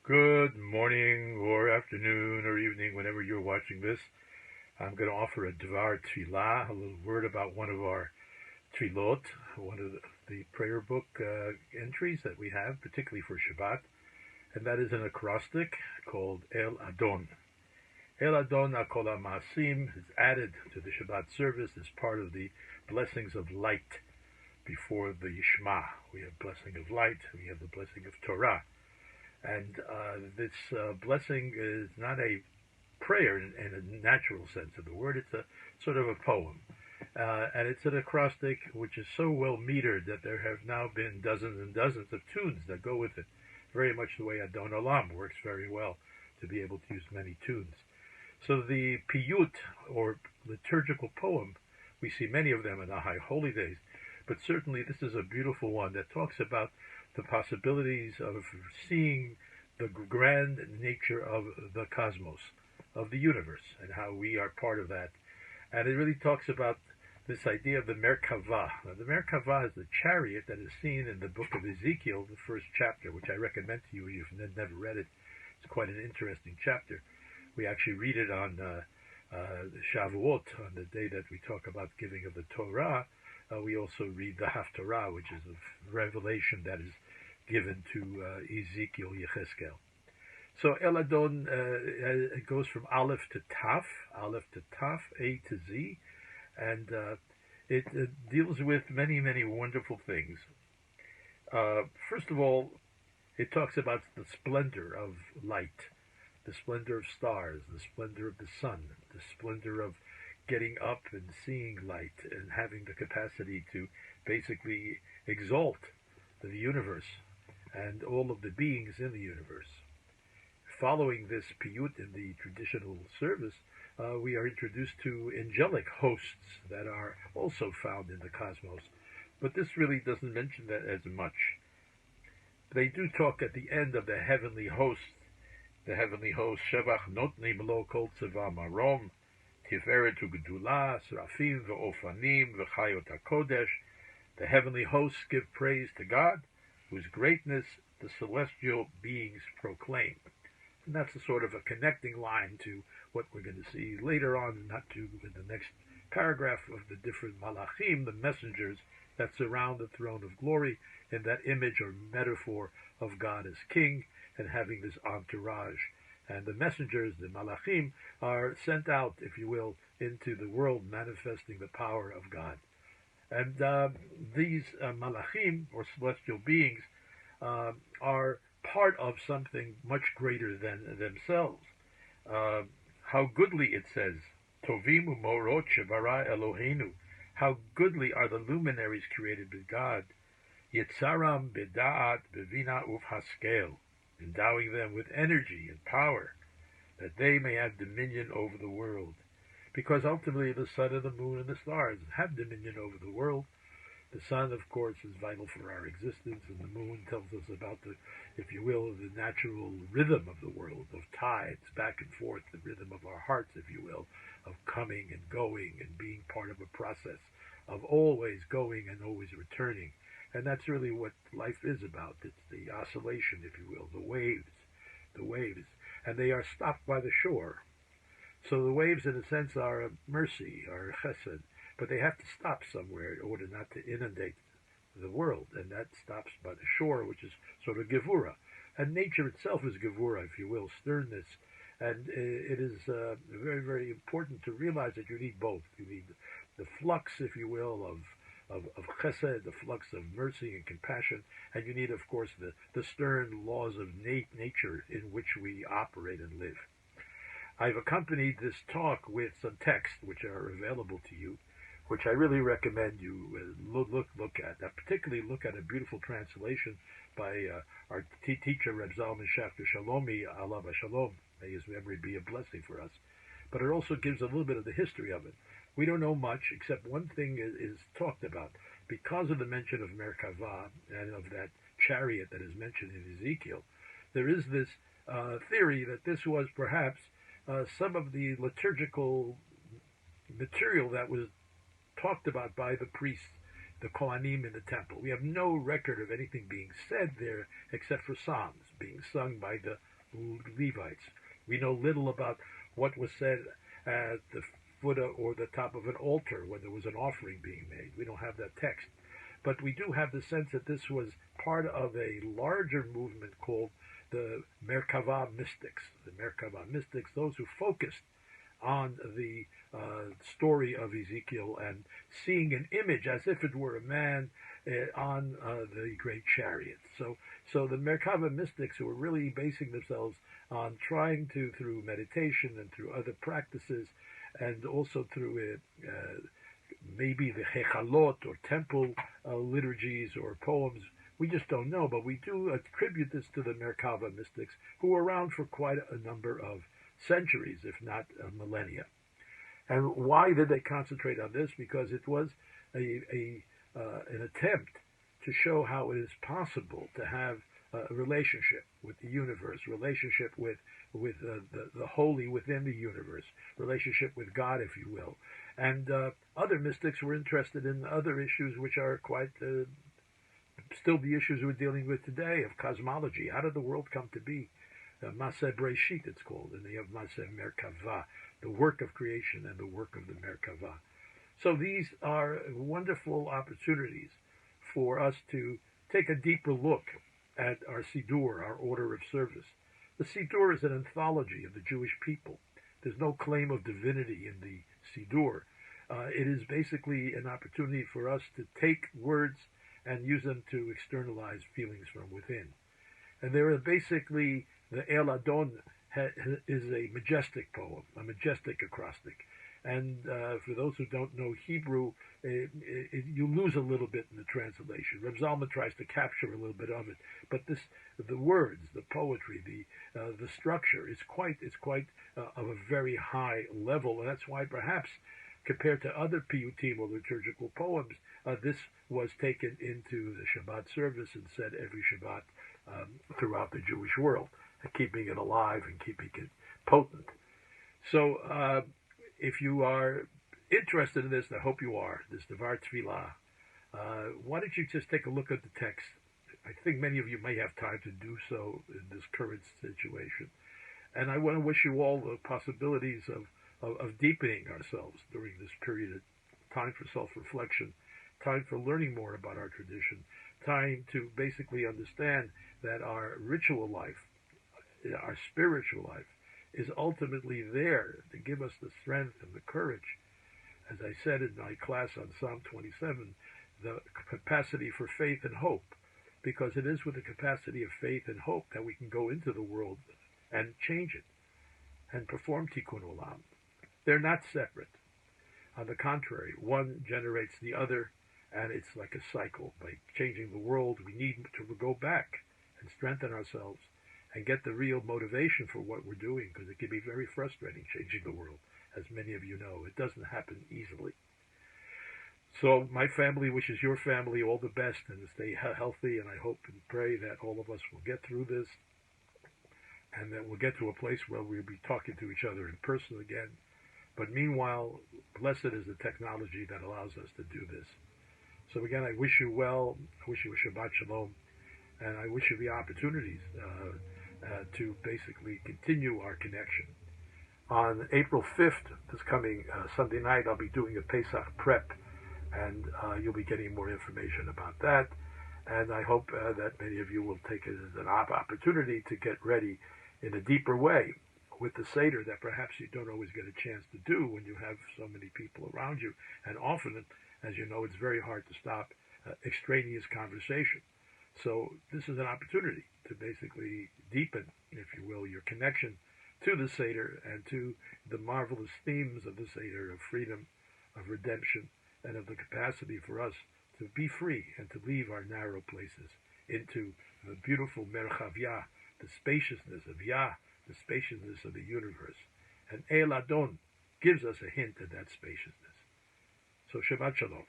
Good morning or afternoon or evening, whenever you're watching this. I'm going to offer a Dvar Tfilah, a little word about one of our Tfilot, one of the prayer book entries that we have, particularly for Shabbat, and that is an acrostic called El Adon. El Adon Akol HaMaasim is added to the Shabbat service as part of the blessings of light before the Shema. We have blessing of light, we have the blessing of Torah. And this blessing is not a prayer in a natural sense of the word. It's a sort of a poem. And it's an acrostic which is so well metered that there have now been dozens and dozens of tunes that go with it. Very much the way Adon Olam works very well to be able to use many tunes. So the piyut, or liturgical poem, we see many of them in the high holy days, but certainly this is a beautiful one that talks about the possibilities of seeing the grand nature of the cosmos, of the universe, and how we are part of that. And it really talks about this idea of the Merkava. Now, the Merkava is the chariot that is seen in the book of Ezekiel, the first chapter, which I recommend to you if you've never read it. It's quite an interesting chapter. We actually read it on Shavuot, on the day that we talk about giving of the Torah. We also read the Haftarah, which is a revelation that is given to Ezekiel Yecheskel. So El Adon, it goes from Aleph to Taf, A to Z, and it deals with many, many wonderful things. First of all, it talks about the splendor of light, the splendor of stars, the splendor of the sun, the splendor of getting up and seeing light and having the capacity to basically exalt the universe and all of the beings in the universe. Following this piyut in the traditional service, we are introduced to angelic hosts that are also found in the cosmos. But this really doesn't mention that as much. They do talk at the end of the heavenly hosts. The heavenly hosts, Shevach Notnim Lo Kol Tzeva Marom, Tiferet Ugdula, Srafim Ve'ofanim Ve'chayot HaKodesh. The heavenly hosts give praise to God, whose greatness the celestial beings proclaim. And that's a sort of a connecting line to what we're going to see later on, not to in the next paragraph of the different malachim, the messengers that surround the throne of glory, in that image or metaphor of God as king and having this entourage. And the messengers, the malachim, are sent out, if you will, into the world manifesting the power of God. And these malachim, or celestial beings, are part of something much greater than themselves. How goodly, it says, Tovim umorot shebara Eloheinu. How goodly are the luminaries created by God. Yitzaram beda'at bevina uvhaskel, endowing them with energy and power, that they may have dominion over the world. Because ultimately the sun and the moon and the stars have dominion over the world. The sun, of course, is vital for our existence, and the moon tells us about the, if you will, the natural rhythm of the world, of tides, back and forth, the rhythm of our hearts, if you will, of coming and going and being part of a process, of always going and always returning. And that's really what life is about. It's the oscillation, if you will, the waves. And they are stopped by the shore. So the waves, in a sense, are a mercy, are a chesed. But they have to stop somewhere in order not to inundate the world, and that stops by the shore, which is sort of gevura. And nature itself is gevura, if you will, sternness. And it is very, very important to realize that you need both. You need the flux, if you will, of chesed, the flux of mercy and compassion, and you need, of course, the stern laws of nature in which we operate and live. I've accompanied this talk with some texts which are available to you, which I really recommend you look at. I particularly look at a beautiful translation by our teacher, Reb Zalman Schachter Shalomi, Alav Shalom. May his memory be a blessing for us. But it also gives a little bit of the history of it. We don't know much, except one thing is talked about. Because of the mention of Merkava and of that chariot that is mentioned in Ezekiel, there is this theory that this was perhaps some of the liturgical material that was talked about by the priests, the Kohanim in the temple. We have no record of anything being said there except for psalms being sung by the Levites. We know little about what was said at the foot or the top of an altar when there was an offering being made. We don't have that text. But we do have the sense that this was part of a larger movement called the Merkava mystics. The Merkava mystics, those who focused on the story of Ezekiel and seeing an image as if it were a man on the great chariot. So the Merkava mystics, who were really basing themselves on trying to, through meditation and through other practices, and also through maybe the Hechalot or temple liturgies or poems, we just don't know, but we do attribute this to the Merkava mystics, who were around for quite a number of centuries, if not millennia. And why did they concentrate on this? Because it was an attempt to show how it is possible to have a relationship with the universe, relationship with the holy within the universe, relationship with God, if you will. And other mystics were interested in other issues which are quite still the issues we're dealing with today, of cosmology. How did the world come to be? Maseh Breshit, it's called, and they have Maseh Merkava, the work of creation and the work of the Merkava. So these are wonderful opportunities for us to take a deeper look at our Siddur, our order of service. The Siddur is an anthology of the Jewish people. There's no claim of divinity in the Siddur. It is basically an opportunity for us to take words and use them to externalize feelings from within. And there are basically, the Adon is a majestic poem, a majestic acrostic. And for those who don't know Hebrew, you lose a little bit in the translation. Reb Zalman tries to capture a little bit of it, but the words, the poetry, the structure is quite of a very high level, and that's why perhaps compared to other piyutim or liturgical poems, this was taken into the Shabbat service and said every Shabbat throughout the Jewish world, keeping it alive and keeping it potent. So if you are interested in this, and I hope you are, this Devar Tfilah, why don't you just take a look at the text? I think many of you may have time to do so in this current situation. And I want to wish you all the possibilities of deepening ourselves during this period of time for self-reflection, time for learning more about our tradition, time to basically understand that our ritual life, our spiritual life, is ultimately there to give us the strength and the courage. As I said in my class on Psalm 27, the capacity for faith and hope, because it is with the capacity of faith and hope that we can go into the world and change it and perform tikkun olam. They're not separate. On the contrary, one generates the other, and it's like a cycle. By changing the world, we need to go back and strengthen ourselves and get the real motivation for what we're doing, because it can be very frustrating changing the world, as many of you know. It doesn't happen easily. So my family wishes your family all the best and stay healthy, and I hope and pray that all of us will get through this and that we'll get to a place where we'll be talking to each other in person again. But meanwhile, blessed is the technology that allows us to do this. So again, I wish you well. I wish you a Shabbat Shalom, and I wish you the opportunities to basically continue our connection. On April 5th, this coming Sunday night, I'll be doing a Pesach prep, and you'll be getting more information about that. And I hope that many of you will take it as an opportunity to get ready in a deeper way with the Seder that perhaps you don't always get a chance to do when you have so many people around you. And often, as you know, it's very hard to stop extraneous conversation. So this is an opportunity to basically deepen, if you will, your connection to the Seder and to the marvelous themes of the Seder of freedom, of redemption, and of the capacity for us to be free and to leave our narrow places into the beautiful Merchav Yah, the spaciousness of Yah, the spaciousness of the universe. And Adon gives us a hint of that spaciousness. So Shabbat Shalom.